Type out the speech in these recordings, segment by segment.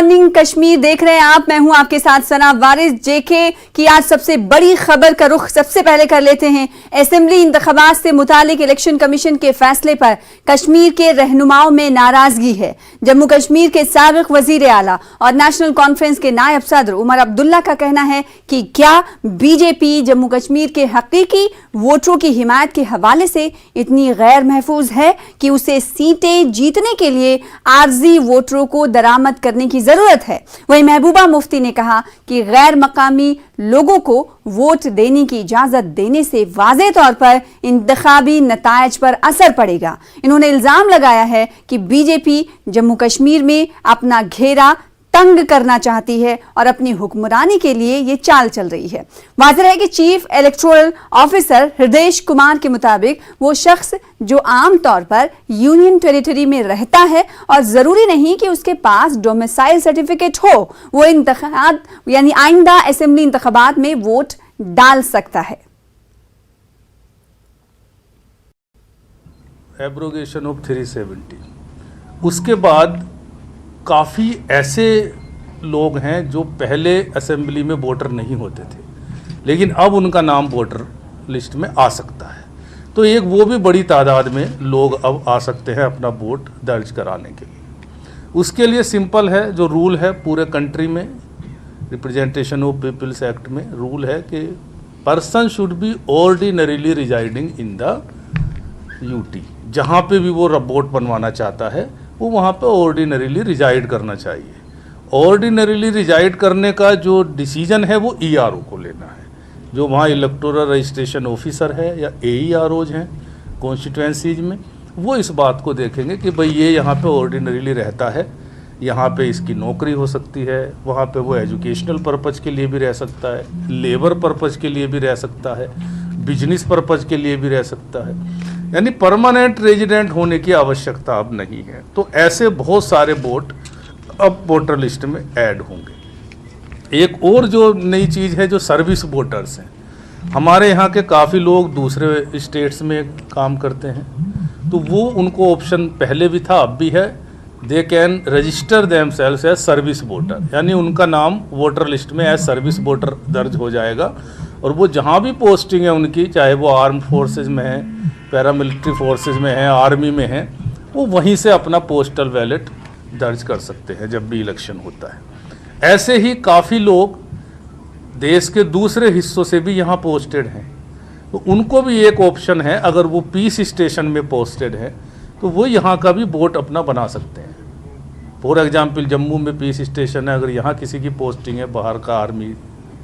Morning Kashmir देख रहे हैं आप। मैं हूं आपके साथ सना वारिस। जेके की आज सबसे बड़ी खबर का रुख सबसे पहले कर लेते हैं। असेंबली इंतखाबात से मुतालिक इलेक्शन कमीशन के फैसले पर कश्मीर के रहनुमाओं में नाराजगी है। जम्मू कश्मीर के साबिक वजीर आला और नेशनल कॉन्फ्रेंस के नायब सदर उमर अब्दुल्ला का कहना है कि क्या बीजेपी जम्मू कश्मीर के हकीकी वोटरों की हिमायत के हवाले से इतनी गैर महफूज है कि उसे सीटें जीतने के लिए आर्जी वोटरों को दरामद करने की जरूरत है। वहीं महबूबा मुफ्ती ने कहा कि गैर मकामी लोगों को वोट देने की इजाजत देने से वाज़े तौर पर इंतखाबी नतायज पर असर पड़ेगा। इन्होंने इल्जाम लगाया है कि बीजेपी जम्मू कश्मीर में अपना घेरा तंग करना चाहती है और अपनी हुक्मरानी के लिए ये चाल चल रही है। वाज़ेह है कि चीफ इलेक्टोरल ऑफिसर हृदय कुमार के मुताबिक वो शख्स जो आम तौर पर यूनियन टेरिटरी में रहता है और जरूरी नहीं कि उसके पास डोमिसाइल सर्टिफिकेट हो, वो इंतखाब यानी आइंदा असेंबली इंतखाबात में वोट डाल सकता है। एब्रोगेशन ऑफ 370 उसके बाद काफ़ी ऐसे लोग हैं जो पहले असेंबली में वोटर नहीं होते थे, लेकिन अब उनका नाम वोटर लिस्ट में आ सकता है। तो एक वो भी बड़ी तादाद में लोग अब आ सकते हैं अपना वोट दर्ज कराने के लिए। उसके लिए सिंपल है, जो रूल है पूरे कंट्री में रिप्रेजेंटेशन ऑफ पीपल्स एक्ट में रूल है कि person should be ordinarily residing in the UT. जहाँ पे भी वो वोट बनवाना चाहता है वो वहाँ पे ऑर्डिनरीली रिजाइड करना चाहिए। ऑर्डिनरीली रिजाइड करने का जो डिसीजन है वो ईआरओ को लेना है, जो वहाँ इलेक्टोरल रजिस्ट्रेशन ऑफिसर है या एईआरओज हैं कॉन्स्टिट्यूएंसीज में। वो इस बात को देखेंगे कि भाई ये यहाँ पे ऑर्डिनरीली रहता है, यहाँ पे इसकी नौकरी हो सकती है, वहाँ पे वो एजुकेशनल पर्पज़ के लिए भी रह सकता है, लेबर पर्पज़ के लिए भी रह सकता है, बिजनेस पर्पज़ के लिए भी रह सकता है, यानी परमानेंट रेजिडेंट होने की आवश्यकता अब नहीं है। तो ऐसे बहुत सारे वोट अब वोटर लिस्ट में ऐड होंगे। एक और जो नई चीज़ है जो सर्विस वोटर्स हैं, हमारे यहाँ के काफ़ी लोग दूसरे स्टेट्स में काम करते हैं, तो वो उनको ऑप्शन पहले भी था अब भी है, they can register themselves as service voter, यानी उनका नाम वोटर लिस्ट में एज सर्विस वोटर दर्ज हो जाएगा। और वो जहाँ भी पोस्टिंग है उनकी, चाहे वो आर्म फोर्सेज में है, पैरामिलिट्री फोर्सेज में है, आर्मी में है, वो वहीं से अपना पोस्टल बैलेट दर्ज कर सकते हैं जब भी इलेक्शन होता है। ऐसे ही काफ़ी लोग देश के दूसरे हिस्सों से भी यहाँ पोस्टेड हैं, तो उनको भी एक ऑप्शन है, अगर वो पीस स्टेशन में पोस्टेड है तो वो यहाँ का भी वोट अपना बना सकते हैं। फॉर एग्जाम्पल जम्मू में पीस स्टेशन है, अगर यहाँ किसी की पोस्टिंग है बाहर का आर्मी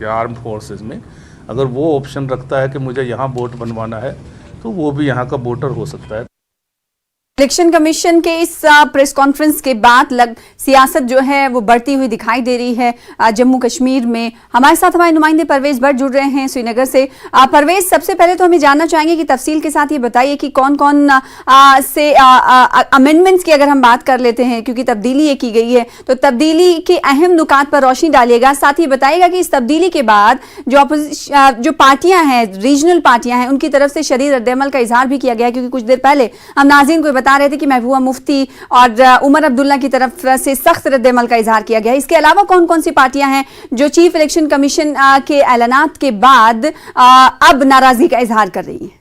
या आर्म फोर्सेज में, अगर वो ऑप्शन रखता है कि मुझे यहाँ वोट बनवाना है तो वो भी यहाँ का वोटर हो सकता है। इलेक्शन कमीशन के इस प्रेस कॉन्फ्रेंस के बाद सियासत जो है वो बढ़ती हुई दिखाई दे रही है जम्मू कश्मीर में। हमारे साथ हमारे नुमाइंदे परवेज भट्ट जुड़ रहे हैं श्रीनगर से। परवेज, सबसे पहले तो हमें जानना चाहेंगे कि तफसील के साथ ये बताइए कि कौन कौन से अमेंडमेंट्स की अगर हम बात कर लेते हैं, क्योंकि तब्दीली ये की गई है, तो तब्दीली के अहम नुकात पर रोशनी डालिएगा। साथ ही बताइएगा कि इस तब्दीली के बाद जो पार्टियां हैं, रीजनल पार्टियां हैं, उनकी तरफ से शदीद रद्द-ए-अमल का इजहार भी किया गया है, क्योंकि कुछ देर पहले हम नाज़रीन को बता रहे थे कि महबूबा मुफ्ती और उमर अब्दुल्ला की तरफ से सख्त रद्द-ए-अमल का इजहार किया गया है। इसके अलावा कौन कौन सी पार्टियां हैं जो चीफ इलेक्शन कमीशन के ऐलानात के बाद अब नाराजगी का इजहार कर रही हैं?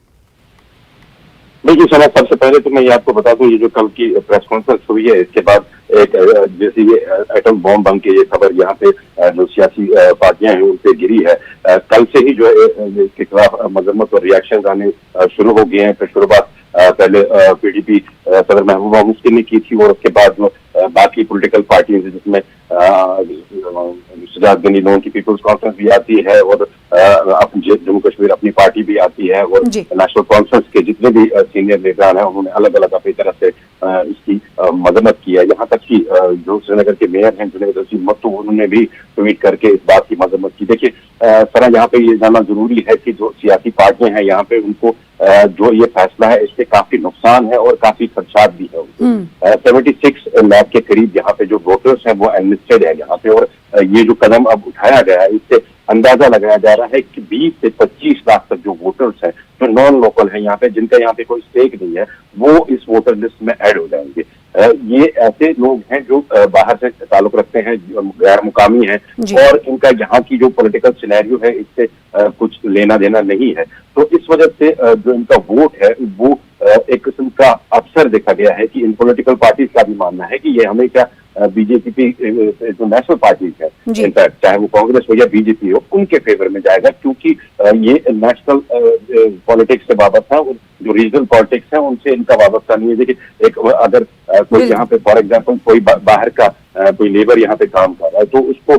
देखिए सना, सबसे पहले तो मैं ये आपको बता दूं, ये जो कल की प्रेस कॉन्फ्रेंस हुई है इसके बाद एक जैसे ये एटम बॉम्ब बम की ये खबर यहाँ पे जो सियासी पार्टियां हैं उन पे गिरी है, कल से ही जो है इसके खिलाफ मजम्मत और रिएक्शन आने शुरू हो गए हैं। फिर शुरुआत पहले पीडीपी सदर महबूबा मुफ्ती ने की थी, और उसके बाद जो बाकी पॉलिटिकल पार्टियां जिसमें सजाद गनी लोगों की पीपल्स कॉन्फ्रेंस भी आती है, और जम्मू कश्मीर अपनी पार्टी भी आती है, और नेशनल कॉन्फ्रेंस के जितने भी सीनियर लीडर हैं उन्होंने अलग अलग अपनी तरफ से इसकी मजम्मत की है। यहाँ तक कि जो श्रीनगर के मेयर हैं जुनैद रशीद मट्टू, उन्होंने भी ट्वीट करके इस बात की मजम्मत की। देखिए सर, यहाँ पे ये जानना जरूरी है कि जो सियासी पार्टियां हैं यहाँ पे उनको जो ये फैसला है इससे काफी नुकसान है और काफी खदशात भी है उनको। 76 लाख के करीब यहाँ पे जो वोटर्स हैं वो एनलिस्टेड है यहाँ पे, और ये जो कदम अब उठाया गया है इससे अंदाजा लगाया जा रहा है कि 20 से 25 लाख तक जो वोटर्स हैं जो नॉन लोकल हैं यहाँ पे, जिनका यहाँ पे कोई स्टेक नहीं है, वो इस वोटर लिस्ट में ऐड हो जाएंगे। ये ऐसे लोग हैं जो बाहर से ताल्लुक रखते हैं, गैर मुकामी हैं और इनका यहाँ की जो पॉलिटिकल सिनेरियो है इससे कुछ लेना देना नहीं है। तो इस वजह से जो इनका वोट है वो एक किस्म का अवसर देखा गया है कि इन पॉलिटिकल पार्टीज का भी मानना है कि ये हमेशा बीजेपी की जो नेशनल पार्टीज है, इनफैक्ट चाहे वो कांग्रेस हो या बीजेपी हो, उनके फेवर में जाएगा, क्योंकि ये नेशनल पॉलिटिक्स से वाबस्ता है और जो रीजनल पॉलिटिक्स है उनसे इनका वाबस्ता नहीं है। देखिए एक अगर कोई यहाँ पे फॉर एग्जाम्पल कोई बाहर का कोई लेबर यहाँ पे काम कर रहा है तो उसको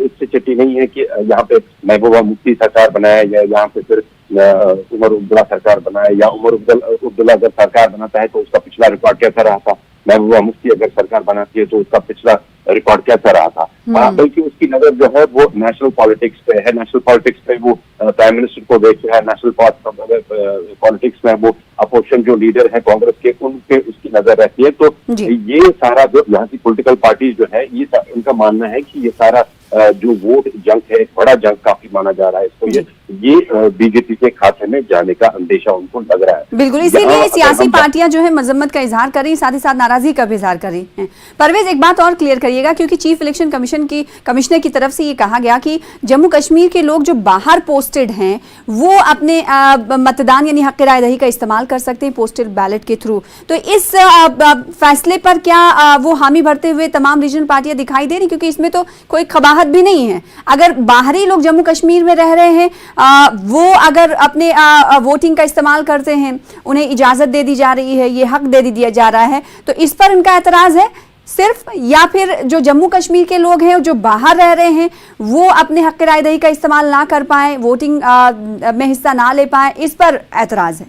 इससे चिट्ठी नहीं है कि यहाँ पे महबूबा मुफ्ती सरकार बनाए या यहाँ पे फिर उमर अब्दुल्ला सरकार बनाए, या उमर अब्दुल्ला अगर सरकार बनाता है तो उसका पिछला रिकॉर्ड कैसा रहा था, महबूबा मुफ्ती अगर सरकार बनाती है तो उसका पिछला रिकॉर्ड कैसा रहा था। बल्कि उसकी नजर जो है वो नेशनल पॉलिटिक्स पे है, नेशनल पॉलिटिक्स पे वो प्राइम मिनिस्टर को देख रहा है, नेशनल पॉलिटिक्स में वो अपोजिशन जो लीडर है कांग्रेस के उन पे उसकी नजर रहती है। तो ये सारा जो यहाँ की पॉलिटिकल पार्टीज जो है ये उनका मानना है कि ये सारा जो वोट जंग है, एक बड़ा जंग काफी माना जा रहा है इसको, ये बीजेपी के खाते में जाने का अंदेशा उनको लग रहा है। बिल्कुल, इसीलिए सियासी पार्टियां जो है मजम्मत का इजहार कर रही, साथ ही साथ नाराजगी का भी इजहार कर रही हैं। परवेज, एक बात और क्लियर करिएगा, क्योंकि चीफ इलेक्शन कमिश्नर की तरफ से ये कहा गया कि जम्मू कश्मीर के लोग जो बाहर पोस्टेड हैं वो अपने मतदान यानी हक राय दही का इस्तेमाल कर सकते हैं पोस्टल बैलेट के थ्रू। तो इस फैसले पर क्या वो हामी भरते हुए तमाम रीजनल पार्टियां दिखाई दे रही, क्योंकि इसमें तो कोई खबाहत भी नहीं है। अगर बाहरी लोग जम्मू कश्मीर में रह रहे हैं वो अगर अपने वोटिंग का इस्तेमाल करते हैं, उन्हें इजाजत दे दी जा रही है, ये हक दे दिया जा रहा है, तो इस पर उनका एतराज है सिर्फ, या फिर जो जम्मू कश्मीर के लोग हैं जो बाहर रह रहे हैं वो अपने हक राय दही का इस्तेमाल ना कर पाए, वोटिंग में हिस्सा ना ले पाए, इस पर एतराज है?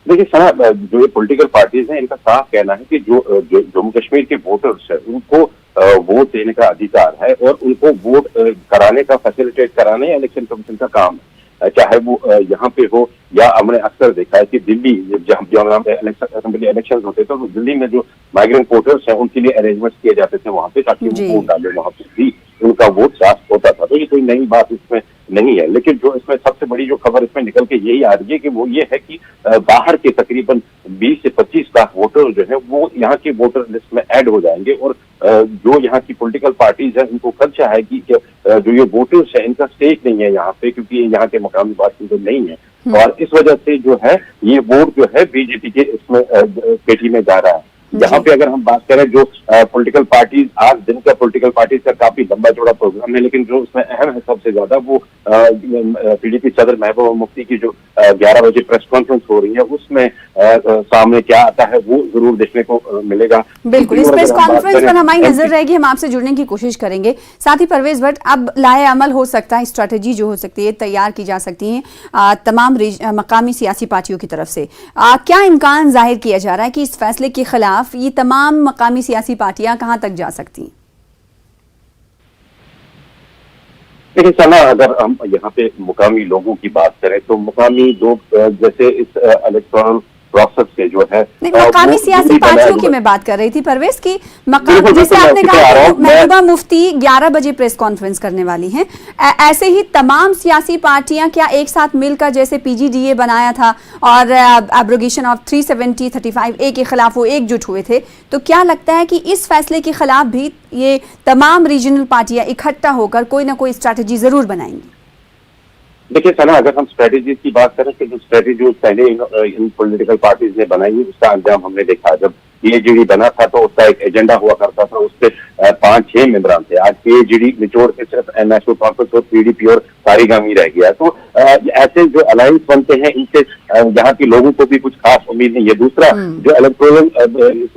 देखिए सना, जो ये पॉलिटिकल पार्टीज हैं इनका साफ कहना है कि जो जम्मू कश्मीर के वोटर्स है उनको वोट देने का अधिकार है और उनको वोट कराने का, फैसिलिटेट कराने इलेक्शन कमीशन का काम है, चाहे वो यहाँ पे हो या हमने अक्सर देखा है कि दिल्ली जहाँ पे असेंबली इलेक्शन होते थे तो दिल्ली में जो माइग्रेंट वोटर्स हैं उनके लिए अरेंजमेंट किए जाते थे वहाँ पे, ताकि वो वोट डाले, वहाँ पे भी उनका वोट साफ होता था। तो ये कोई नई बात इसमें नहीं है, लेकिन जो इसमें सबसे बड़ी जो खबर इसमें निकल के यही आ रही है कि वो ये है कि बाहर के तकरीबन 20 से 25 लाख वोटर जो है वो यहाँ के वोटर लिस्ट में ऐड हो जाएंगे और जो यहाँ की पॉलिटिकल पार्टीज है उनको खदशा है कि जो ये वोटर्स है इनका स्टेक नहीं है यहाँ पे, क्योंकि यहाँ के मकामी बासिंदे नहीं है और इस वजह से जो है ये वोट जो है बीजेपी के इसमें पेटी में जा रहा है। यहाँ पे अगर हम बात करें जो पॉलिटिकल पार्टीज, आज दिन का पॉलिटिकल पार्टीज का काफी लंबा चौड़ा प्रोग्राम है, लेकिन जो उसमें अहम है सबसे ज्यादा वो पीडीपी सदर महबूबा मुफ्ती की जो 11 बजे प्रेस कॉन्फ्रेंस हो रही है उसमें सामने क्या आता है वो जरूर देखने को मिलेगा। बिल्कुल, इस प्रेस कॉन्फ्रेंस पर हमारी नजर रहेगी, हम आपसे जुड़ने की कोशिश करेंगे। साथ ही परवेज भट्ट, अब लाए अमल हो सकता है, स्ट्रैटेजी जो हो सकती है तैयार की जा सकती है तमाम मकामी सियासी पार्टियों की तरफ से, क्या इम्कान जाहिर किया जा रहा है कि इस फैसले के खिलाफ ये तमाम मकामी सियासी पार्टियां कहां तक जा सकती हैं? देखिए सना, अगर हम यहाँ पे मुकामी लोगों की बात करें तो मुकामी लोग जैसे इस इलेक्टोरल प्रोसेस के जो है मकामी सियासी पार्टियों की मैं बात कर रही थी परवेज की, जैसे आपने कहा महबूबा मुफ्ती 11 बजे प्रेस कॉन्फ्रेंस करने वाली हैं, ऐसे ही तमाम सियासी पार्टियां क्या एक साथ मिलकर जैसे पीजीडीए बनाया था और एब्रोगेशन ऑफ 370-35A के खिलाफ वो एकजुट हुए थे, तो क्या लगता है कि इस फैसले के खिलाफ भी ये तमाम रीजनल पार्टियां इकट्ठा होकर कोई ना कोई स्ट्रैटेजी जरूर बनाएंगी? देखिए सना, अगर हम स्ट्रेटेजी की बात करें तो जो स्ट्रेटेजी पहले इन पॉलिटिकल पार्टीज ने बनाई उसका अंजाम हमने देखा। जब पीएजीडी बना था तो उसका एक एजेंडा हुआ करता था, उससे 5-6 मेंबरान थे। आज पीएजीडी निचोड़ के सिर्फ नेशनल कॉन्फ्रेंस और पीडीपी और तारीगामी रह गया। तो ऐसे जो अलायंस बनते हैं इनसे यहाँ के लोगों को भी कुछ खास उम्मीद नहीं है। दूसरा, जो इलेक्टोरल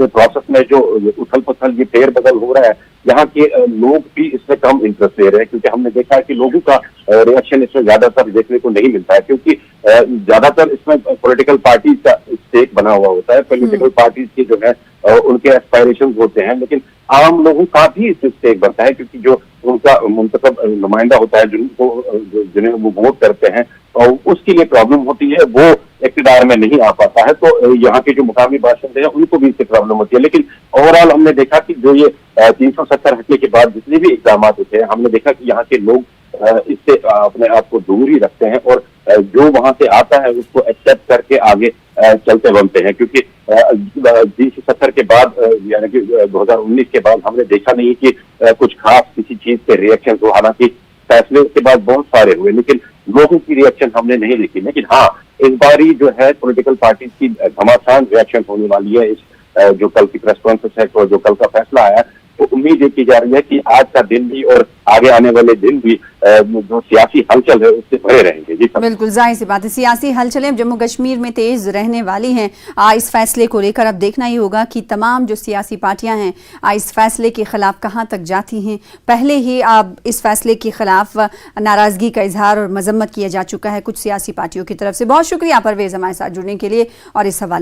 प्रोसेस में जो उथल पुथल ये फेर बदल हो रहा है, यहाँ के लोग भी इसमें कम इंटरेस्ट ले रहे हैं, क्योंकि हमने देखा है कि लोगों का रिएक्शन इसमें ज्यादातर देखने को नहीं मिलता है, क्योंकि ज्यादातर इसमें पॉलिटिकल पार्टीज का स्टेक बना हुआ होता है। पॉलिटिकल पार्टीज के जो है उनके एस्पायरेशन होते हैं, लेकिन आम लोगों का भी इससे स्टेक बनता है, क्योंकि जो उनका मुंतखब नुमाइंदा होता है जिन्हें वो वोट करते हैं और उसके लिए प्रॉब्लम होती है, वो इक़्तिदार में नहीं आ पाता है। तो यहाँ के जो मुकामी बाशिंदे हैं उनको भी इससे प्रॉब्लम होती है। लेकिन ओवरऑल हमने देखा कि जो ये 370 हटने के बाद जितने भी इक़दाम होते हैं, हमने देखा कि यहाँ के लोग इससे अपने आप को दूर ही रखते हैं और जो वहां से आता है उसको एक्सेप्ट करके आगे चलते बनते हैं, क्योंकि G70 के बाद यानी कि 2019 के बाद हमने देखा नहीं कि कुछ खास किसी चीज के रिएक्शन हो। हालांकि फैसले के बाद बहुत सारे हुए, लेकिन लोगों की रिएक्शन हमने नहीं देखी। लेकिन हाँ, इस बारी जो है पॉलिटिकल पार्टी की घमासान रिएक्शन होने वाली है इस जो कल की प्रेस कॉन्फ्रेंस है और जो कल का फैसला आया। तो उम्मीद ये की जा रही है कि आज का दिन भी और आगे आने वाले दिन भी जो सियासी हलचल है उससे भरे रहेंगे। जी बिल्कुल, जाहिर सी बात है, सियासी हलचलें जम्मू कश्मीर में तेज रहने वाली हैं। इस फैसले को लेकर अब देखना ही होगा कि तमाम जो सियासी पार्टियां हैं इस फैसले के खिलाफ कहां तक जाती हैं। पहले ही अब इस फैसले के खिलाफ नाराजगी का इजहार और मजम्मत किया जा चुका है कुछ सियासी पार्टियों की तरफ से। बहुत शुक्रिया परवेज हमारे साथ जुड़ने के लिए और इस हवाले